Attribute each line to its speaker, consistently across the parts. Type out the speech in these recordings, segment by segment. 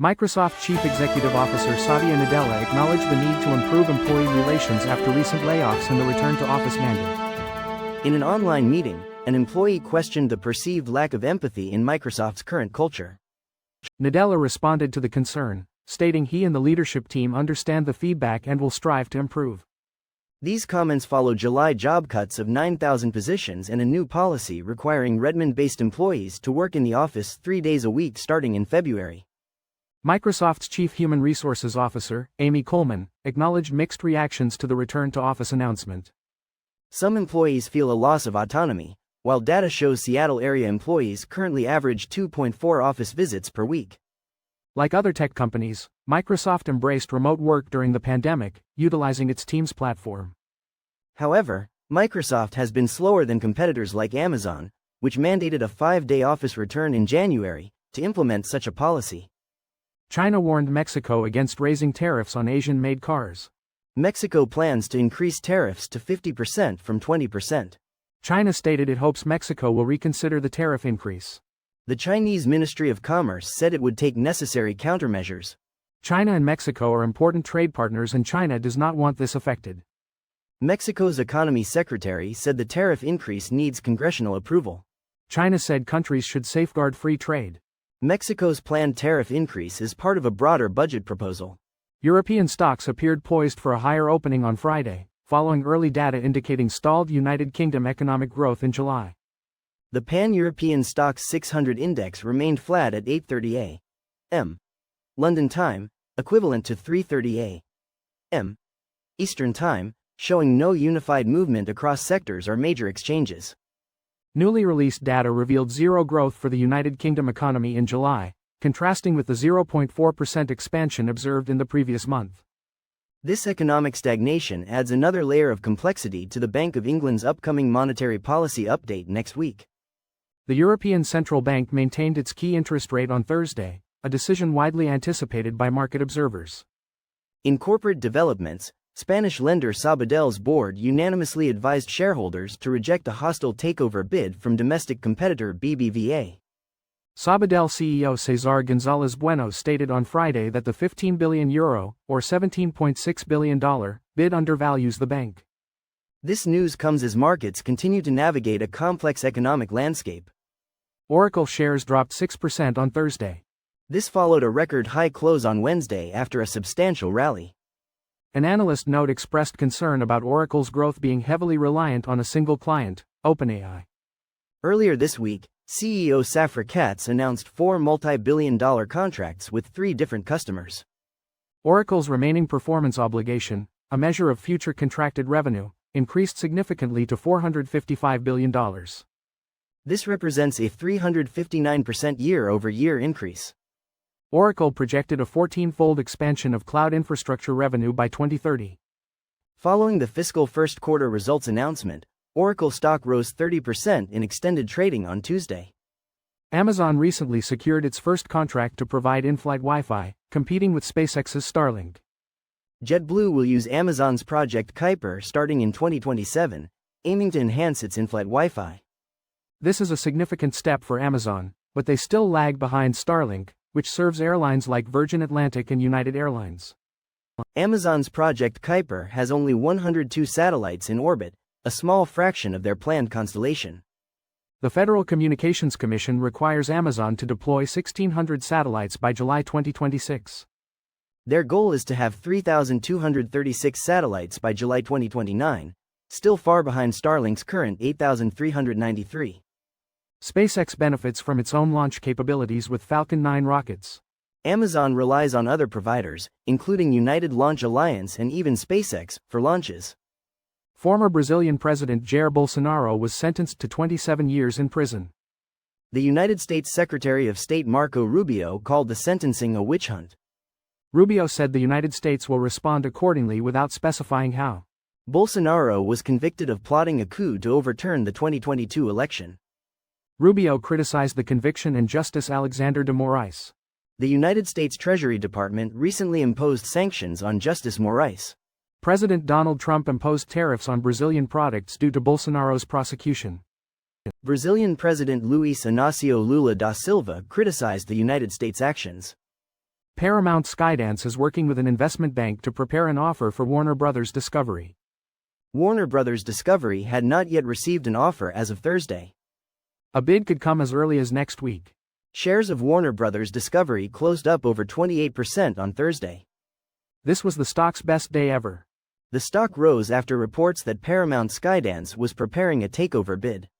Speaker 1: Microsoft Chief Executive Officer Satya Nadella acknowledged the need to improve employee relations after recent layoffs and the return-to-office mandate.
Speaker 2: In an online meeting, an employee questioned the perceived lack of empathy in Microsoft's current culture.
Speaker 1: Nadella responded to the concern, stating he and the leadership team understand the feedback and will strive to improve.
Speaker 2: These comments follow July job cuts of 9,000 positions and a new policy requiring Redmond-based employees to work in the office 3 days a week starting in February.
Speaker 1: Microsoft's Chief Human Resources Officer, Amy Coleman, acknowledged mixed reactions to the return-to-office announcement.
Speaker 2: Some employees feel a loss of autonomy, while data shows Seattle area employees currently average 2.4 office visits per week.
Speaker 1: Like other tech companies, Microsoft embraced remote work during the pandemic, utilizing its Teams platform.
Speaker 2: However, Microsoft has been slower than competitors like Amazon, which mandated a 5-day office return in January, to implement such a policy.
Speaker 1: China warned Mexico against raising tariffs on Asian-made cars.
Speaker 2: Mexico plans to increase tariffs to 50% from 20%.
Speaker 1: China stated it hopes Mexico will reconsider the tariff increase.
Speaker 2: The Chinese Ministry of Commerce said it would take necessary countermeasures.
Speaker 1: China and Mexico are important trade partners and China does not want this affected.
Speaker 2: Mexico's economy secretary said the tariff increase needs congressional approval.
Speaker 1: China said countries should safeguard free trade.
Speaker 2: Mexico's planned tariff increase is part of a broader budget proposal.
Speaker 1: European stocks appeared poised for a higher opening on Friday, following early data indicating stalled United Kingdom economic growth in July.
Speaker 2: The Pan-European Stoxx 600 index remained flat at 8:30 a.m. London time, equivalent to 3:30 a.m. Eastern time, showing no unified movement across sectors or major exchanges.
Speaker 1: Newly released data revealed zero growth for the United Kingdom economy in July, contrasting with the 0.4% expansion observed in the previous month.
Speaker 2: This economic stagnation adds another layer of complexity to the Bank of England's upcoming monetary policy update next week.
Speaker 1: The European Central Bank maintained its key interest rate on Thursday, a decision widely anticipated by market observers.
Speaker 2: In corporate developments, Spanish lender Sabadel's board unanimously advised shareholders to reject a hostile takeover bid from domestic competitor BBVA.
Speaker 1: Sabadell CEO Cesar González Bueno stated on Friday that the €15 billion, or $17.6 billion, bid undervalues the bank.
Speaker 2: This news comes as markets continue to navigate a complex economic landscape.
Speaker 1: Oracle shares dropped 6% on Thursday.
Speaker 2: This followed a record high close on Wednesday after a substantial rally.
Speaker 1: An analyst note expressed concern about Oracle's growth being heavily reliant on a single client, OpenAI.
Speaker 2: Earlier this week, CEO Safra Catz announced 4 multi-billion-dollar contracts with 3 different customers.
Speaker 1: Oracle's remaining performance obligation, a measure of future contracted revenue, increased significantly to $455 billion.
Speaker 2: This represents a 359% year-over-year increase.
Speaker 1: Oracle projected a 14-fold expansion of cloud infrastructure revenue by 2030.
Speaker 2: Following the fiscal first quarter results announcement, Oracle stock rose 30% in extended trading on Tuesday.
Speaker 1: Amazon recently secured its first contract to provide in-flight Wi-Fi, competing with SpaceX's Starlink.
Speaker 2: JetBlue will use Amazon's Project Kuiper starting in 2027, aiming to enhance its in-flight Wi-Fi.
Speaker 1: This is a significant step for Amazon, but they still lag behind Starlink, which serves airlines like Virgin Atlantic and United Airlines.
Speaker 2: Amazon's Project Kuiper has only 102 satellites in orbit, a small fraction of their planned constellation.
Speaker 1: The Federal Communications Commission requires Amazon to deploy 1,600 satellites by July 2026.
Speaker 2: Their goal is to have 3,236 satellites by July 2029, still far behind Starlink's current 8,393.
Speaker 1: SpaceX benefits from its own launch capabilities with Falcon 9 rockets.
Speaker 2: Amazon relies on other providers, including United Launch Alliance and even SpaceX, for launches.
Speaker 1: Former Brazilian President Jair Bolsonaro was sentenced to 27 years in prison.
Speaker 2: The United States Secretary of State Marco Rubio called the sentencing a witch hunt.
Speaker 1: Rubio said the United States will respond accordingly without specifying how.
Speaker 2: Bolsonaro was convicted of plotting a coup to overturn the 2022 election.
Speaker 1: Rubio criticized the conviction and Justice Alexander de Moraes.
Speaker 2: The United States Treasury Department recently imposed sanctions on Justice Moraes.
Speaker 1: President Donald Trump imposed tariffs on Brazilian products due to Bolsonaro's prosecution.
Speaker 2: Brazilian President Luiz Inácio Lula da Silva criticized the United States' actions.
Speaker 1: Paramount Skydance is working with an investment bank to prepare an offer for Warner Bros. Discovery.
Speaker 2: Warner Bros. Discovery had not yet received an offer as of Thursday.
Speaker 1: A bid could come as early as next week.
Speaker 2: Shares of Warner Bros. Discovery closed up over 28% on Thursday.
Speaker 1: This was the stock's best day ever.
Speaker 2: The stock rose after reports that Paramount Skydance was preparing a takeover bid.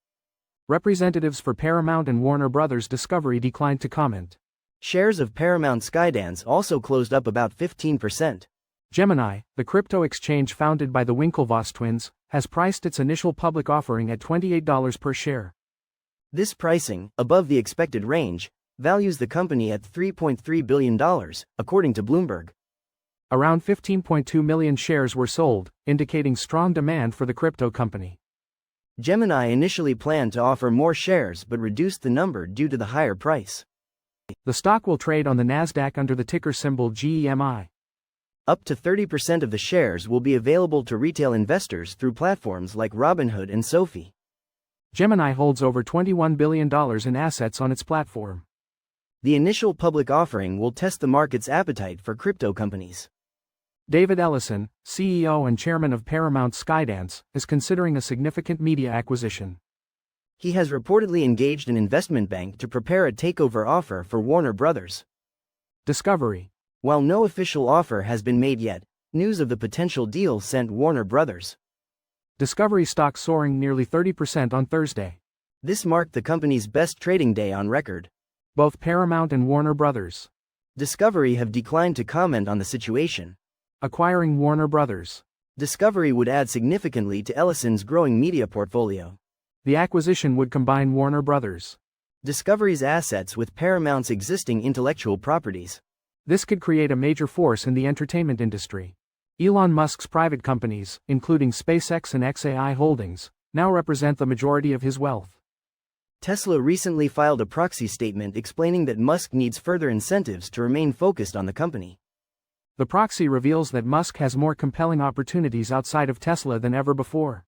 Speaker 1: Representatives for Paramount and Warner Bros. Discovery declined to comment.
Speaker 2: Shares of Paramount Skydance also closed up about 15%.
Speaker 1: Gemini, the crypto exchange founded by the Winklevoss twins, has priced its initial public offering at $28 per share.
Speaker 2: This pricing, above the expected range, values the company at $3.3 billion, according to Bloomberg.
Speaker 1: Around 15.2 million shares were sold, indicating strong demand for the crypto company.
Speaker 2: Gemini initially planned to offer more shares but reduced the number due to the higher price.
Speaker 1: The stock will trade on the Nasdaq under the ticker symbol GEMI.
Speaker 2: Up to 30% of the shares will be available to retail investors through platforms like Robinhood and Sophie.
Speaker 1: Gemini holds over $21 billion in assets on its platform.
Speaker 2: The initial public offering will test the market's appetite for crypto companies.
Speaker 1: David Ellison, CEO and chairman of Paramount Skydance, is considering a significant media acquisition.
Speaker 2: He has reportedly engaged an investment bank to prepare a takeover offer for Warner Bros.
Speaker 1: Discovery.
Speaker 2: While no official offer has been made yet, news of the potential deal sent Warner Bros.
Speaker 1: Discovery stock soaring nearly 30% on Thursday.
Speaker 2: This marked the company's best trading day on record.
Speaker 1: Both Paramount and Warner Bros.
Speaker 2: Discovery have declined to comment on the situation.
Speaker 1: Acquiring Warner Bros.
Speaker 2: Discovery would add significantly to Ellison's growing media portfolio.
Speaker 1: The acquisition would combine Warner Bros.
Speaker 2: Discovery's assets with Paramount's existing intellectual properties.
Speaker 1: This could create a major force in the entertainment industry. Elon Musk's private companies, including SpaceX and XAI Holdings, now represent the majority of his wealth.
Speaker 2: Tesla recently filed a proxy statement explaining that Musk needs further incentives to remain focused on the company.
Speaker 1: The proxy reveals that Musk has more compelling opportunities outside of Tesla than ever before.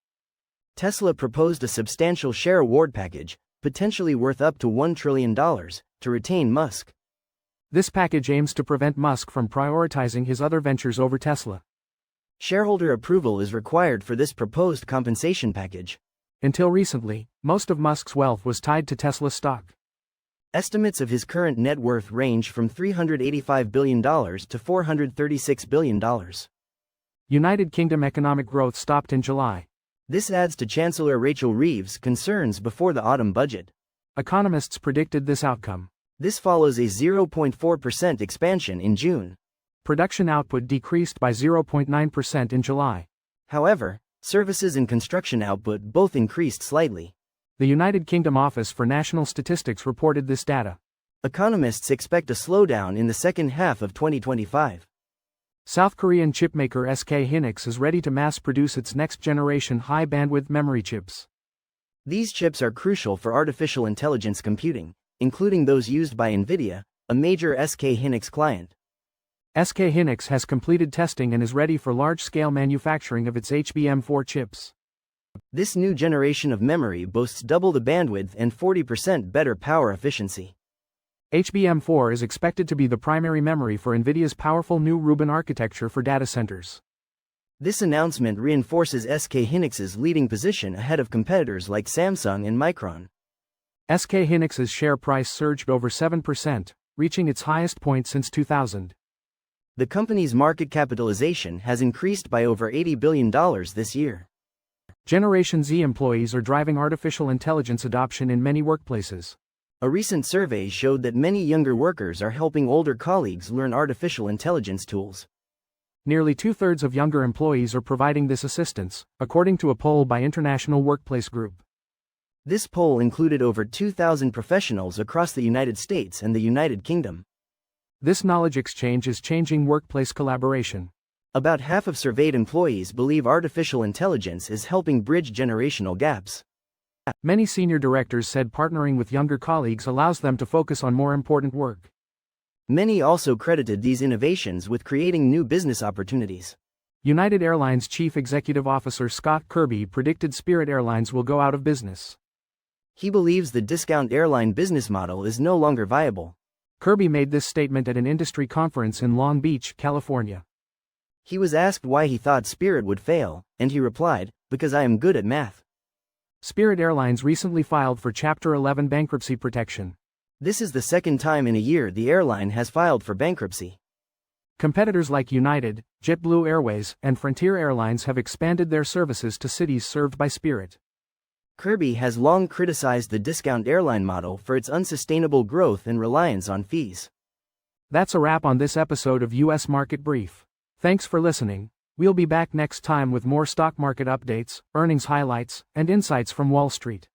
Speaker 2: Tesla proposed a substantial share award package, potentially worth up to $1 trillion, to retain Musk.
Speaker 1: This package aims to prevent Musk from prioritizing his other ventures over Tesla.
Speaker 2: Shareholder approval is required for this proposed compensation package.
Speaker 1: Until recently, most of Musk's wealth was tied to Tesla stock.
Speaker 2: Estimates of his current net worth range from $385 billion to $436 billion.
Speaker 1: United Kingdom economic growth stopped in July.
Speaker 2: This adds to Chancellor Rachel Reeves' concerns before the autumn budget.
Speaker 1: Economists predicted this outcome.
Speaker 2: This follows a 0.4% expansion in June.
Speaker 1: Production output decreased by 0.9% in July.
Speaker 2: However, services and construction output both increased slightly.
Speaker 1: The United Kingdom Office for National Statistics reported this data.
Speaker 2: Economists expect a slowdown in the second half of 2025.
Speaker 1: South Korean chipmaker SK Hynix is ready to mass-produce its next-generation high-bandwidth memory chips.
Speaker 2: These chips are crucial for artificial intelligence computing, including those used by NVIDIA, a major SK Hynix client.
Speaker 1: SK Hynix has completed testing and is ready for large-scale manufacturing of its HBM4 chips.
Speaker 2: This new generation of memory boasts double the bandwidth and 40% better power efficiency.
Speaker 1: HBM4 is expected to be the primary memory for NVIDIA's powerful new Rubin architecture for data centers.
Speaker 2: This announcement reinforces SK Hynix's leading position ahead of competitors like Samsung and Micron.
Speaker 1: SK Hynix's share price surged over 7%, reaching its highest point since 2000.
Speaker 2: The company's market capitalization has increased by over $80 billion this year.
Speaker 1: Generation Z employees are driving artificial intelligence adoption in many workplaces.
Speaker 2: A recent survey showed that many younger workers are helping older colleagues learn artificial intelligence tools.
Speaker 1: Nearly two-thirds of younger employees are providing this assistance, according to a poll by International Workplace Group.
Speaker 2: This poll included over 2,000 professionals across the United States and the United Kingdom.
Speaker 1: This knowledge exchange is changing workplace collaboration.
Speaker 2: About half of surveyed employees believe artificial intelligence is helping bridge generational gaps.
Speaker 1: Many senior directors said partnering with younger colleagues allows them to focus on more important work.
Speaker 2: Many also credited these innovations with creating new business opportunities.
Speaker 1: United Airlines Chief Executive Officer Scott Kirby predicted Spirit Airlines will go out of business.
Speaker 2: He believes the discount airline business model is no longer viable.
Speaker 1: Kirby made this statement at an industry conference in Long Beach, California.
Speaker 2: He was asked why he thought Spirit would fail, and he replied, "Because I am good at math."
Speaker 1: Spirit Airlines recently filed for Chapter 11 bankruptcy protection.
Speaker 2: This is the second time in a year the airline has filed for bankruptcy.
Speaker 1: Competitors like United, JetBlue Airways, and Frontier Airlines have expanded their services to cities served by Spirit.
Speaker 2: Kirby has long criticized the discount airline model for its unsustainable growth and reliance on fees.
Speaker 1: That's a wrap on this episode of US Market Brief. Thanks for listening. We'll be back next time with more stock market updates, earnings highlights, and insights from Wall Street.